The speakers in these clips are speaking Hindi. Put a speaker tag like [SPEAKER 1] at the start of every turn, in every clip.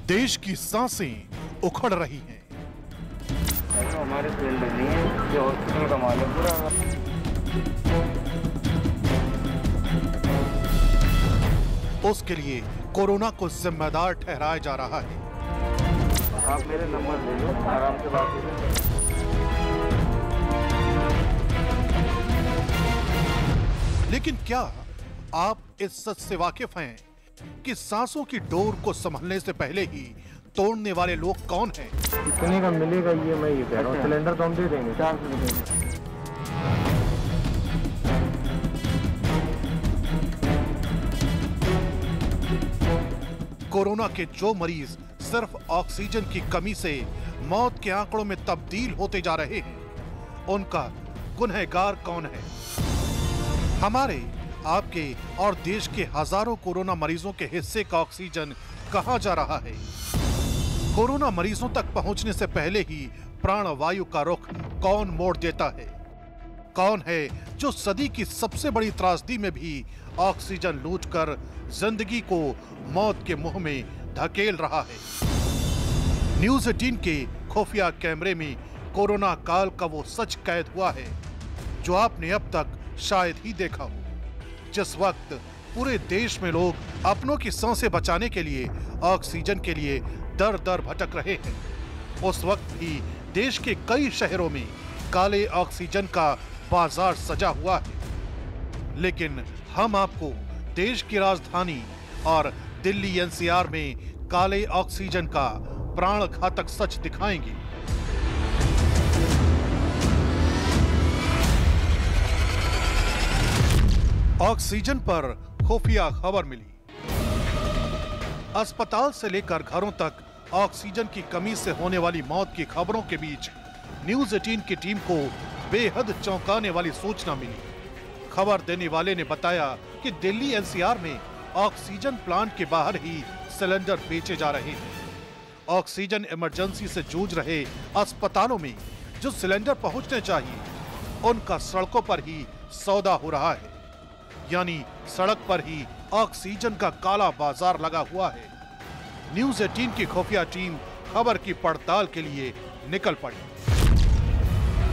[SPEAKER 1] देश की सांसें उखड़ रही हैं।
[SPEAKER 2] हमारे फील्ड नहीं है, ये हॉस्पिटल का माल है पूरा।
[SPEAKER 1] उसके लिए कोरोना को जिम्मेदार ठहराया जा रहा है।
[SPEAKER 2] आप मेरे नंबर ले लो, आराम से बात करें।
[SPEAKER 1] लेकिन क्या आप इस सच से वाकिफ हैं कि सांसों की डोर को संभलने से पहले ही तोड़ने वाले लोग कौन हैं?
[SPEAKER 2] कितने का मिलेगा ये मैं ये कह रहा हूँ। सिलेंडर तो हम दे देंगे 400 रुपए।
[SPEAKER 1] कोरोना के जो मरीज सिर्फ ऑक्सीजन की कमी से मौत के आंकड़ों में तब्दील होते जा रहे हैं, उनका गुनहगार कौन है? हमारे, आपके और देश के हजारों कोरोना मरीजों के हिस्से का ऑक्सीजन कहां जा रहा है? कोरोना मरीजों तक पहुंचने से पहले ही प्राणवायु का रुख कौन मोड़ देता है? कौन है जो सदी की सबसे बड़ी त्रासदी में भी ऑक्सीजन लूटकर जिंदगी को मौत के मुंह में धकेल रहा है? न्यूज़ 18 के खुफिया कैमरे में कोरोना काल का वो सच कैद हुआ है जो आपने अब तक शायद ही देखा हो। जिस वक्त पूरे देश में लोग अपनों की सांसें बचाने के लिए ऑक्सीजन के लिए दर दर भटक रहे हैं, उस वक्त भी देश के कई शहरों में काले ऑक्सीजन का बाजार सजा हुआ है। लेकिन हम आपको देश की राजधानी और दिल्ली एनसीआर में काले ऑक्सीजन का प्राण घातक सच दिखाएंगे। ऑक्सीजन पर खुफिया खबर मिली। अस्पताल से लेकर घरों तक ऑक्सीजन की कमी से होने वाली मौत की खबरों के बीच न्यूज़ 18 की टीम को बेहद चौंकाने वाली सूचना मिली। खबर देने वाले ने बताया कि दिल्ली एनसीआर में ऑक्सीजन प्लांट के बाहर ही सिलेंडर बेचे जा रहे हैं। ऑक्सीजन इमरजेंसी से जूझ रहे अस्पतालों में जो सिलेंडर पहुंचने चाहिए, उनका सड़कों पर ही सौदा हो रहा है। यानी सड़क पर ही ऑक्सीजन का काला बाजार लगा हुआ है। न्यूज़ 18 की खुफिया टीम खबर की पड़ताल के लिए निकल पड़ी।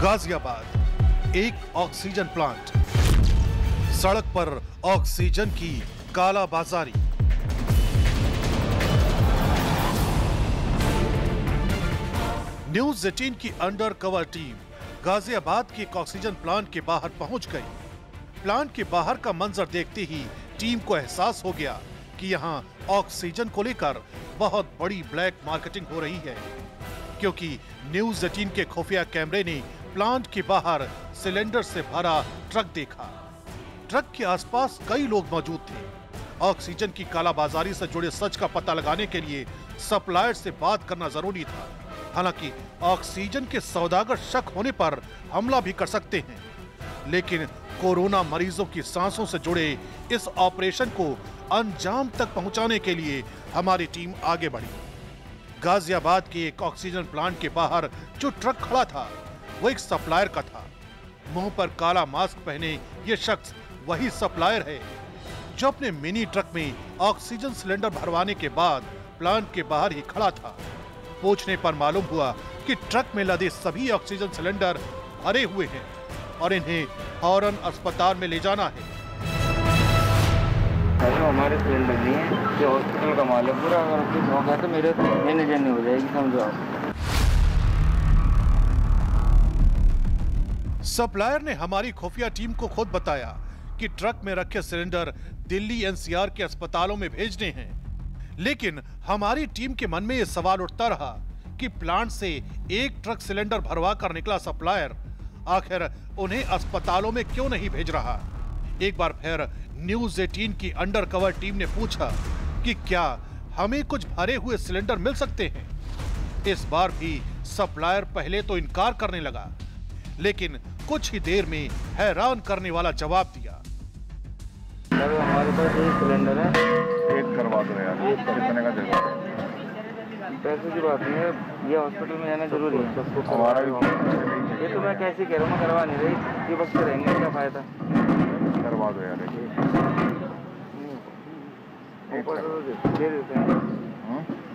[SPEAKER 1] गाजियाबाद, एक ऑक्सीजन प्लांट, सड़क पर ऑक्सीजन की काला बाजारी। न्यूज़ 18 की अंडर कवर टीम गाजियाबाद के एक ऑक्सीजन प्लांट के बाहर पहुंच गई। प्लांट के बाहर का मंजर देखते ही टीम को एहसास हो गया कि यहाँ ऑक्सीजन को लेकर बहुत बड़ी ब्लैक मार्केटिंग हो रही है, क्योंकि न्यूज़ 18 के खुफिया कैमरे ने प्लांट के बाहर सिलेंडर से भरा ट्रक देखा। ट्रक के आसपास कई लोग मौजूद थे। ऑक्सीजन की कालाबाजारी से जुड़े सच का पता लगाने के लिए सप्लायर से बात करना जरूरी था। हालांकि ऑक्सीजन के सौदागर शक होने पर हमला भी कर सकते हैं, लेकिन कोरोना मरीजों की सांसों से जुड़े इस ऑपरेशन को अंजाम तक पहुंचाने के लिए हमारी टीम आगे बढ़ी। गाजियाबाद के एक ऑक्सीजन प्लांट के बाहर जो ट्रक खड़ा था वो एक सप्लायर का था। मुंह पर काला मास्क पहने ये शख्स वही सप्लायर है जो अपने मिनी ट्रक में ऑक्सीजन सिलेंडर भरवाने के बाद प्लांट के बाहर ही खड़ा था। पूछने पर मालूम हुआ कि ट्रक में लदे सभी ऑक्सीजन सिलेंडर भरे हुए हैं और इन्हें फौरन अस्पताल में ले जाना है।
[SPEAKER 2] हमारे फील्ड नहीं है, ये हॉस्पिटल का माल है पूरा। अगर कुछ होगा तो मेरे मैनेजर नहीं हो जाएगी, समझो आप।
[SPEAKER 1] सप्लायर ने हमारी खुफिया टीम को खुद बताया कि ट्रक में रखे सिलेंडर दिल्ली एनसीआर के अस्पतालों में भेजने हैं। लेकिन हमारी टीम के मन में यह सवाल उठता रहा कि प्लांट से एक ट्रक सिलेंडर भरवा कर निकला सप्लायर आखिर उन्हें अस्पतालों में क्यों नहीं भेज रहा। एक बार फिर न्यूज़ 18 की अंडर कवर टीम ने पूछा कि क्या हमें कुछ भरे हुए सिलेंडर मिल सकते हैं। इस बार भी सप्लायर पहले तो इनकार करने लगा, लेकिन कुछ ही देर में हैरान करने वाला जवाब दिया।
[SPEAKER 2] हमारे पास एक सिलेंडर है,
[SPEAKER 3] एक करवा दो यार। कितने का देगा?
[SPEAKER 2] पैसे की बात नहीं है, ये हॉस्पिटल में जाना जरूरी है।
[SPEAKER 3] हमारा भी
[SPEAKER 2] ये तो मैं कैसे कह रहा हूँ, मैं करवा नहीं रही। ये वक्त रहेंगे, क्या फायदा?
[SPEAKER 3] करवा दो यार।
[SPEAKER 2] दे देते हैं।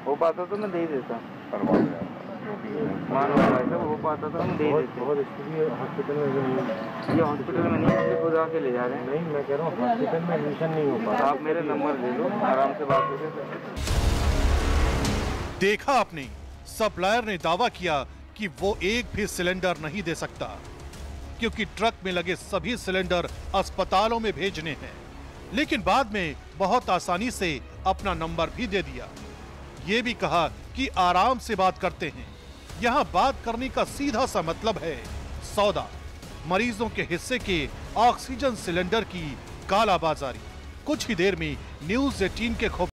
[SPEAKER 2] हो पाता तो मैं दे ही देता।
[SPEAKER 3] करवा दो यार, जो भी है।
[SPEAKER 2] मान लो भाई साहब, हो पाता तो हम दे ही देते।
[SPEAKER 3] बहुत स्थिति हॉस्पिटल में भी नहीं।
[SPEAKER 2] ये हॉस्पिटल में नहीं, मुझे खुद आके ले जा रहे हैं।
[SPEAKER 3] नहीं, मैं कह रहा हूँ हॉस्पिटल में एडमिशन नहीं हो पा।
[SPEAKER 2] आप मेरे नंबर ले लो, आराम से बात करिए।
[SPEAKER 1] देखा आपने, सप्लायर ने दावा किया कि वो एक भी सिलेंडर नहीं दे सकता, क्योंकि ट्रक में लगे सभी सिलेंडर अस्पतालों में भेजने हैं। लेकिन बाद में बहुत आसानी से अपना नंबर भी दे दिया। ये भी कहा कि आराम से बात करते हैं, यहाँ बात करने का सीधा सा मतलब है सौदा, मरीजों के हिस्से के ऑक्सीजन सिलेंडर की कालाबाजारी। कुछ ही देर में न्यूज़ 18 के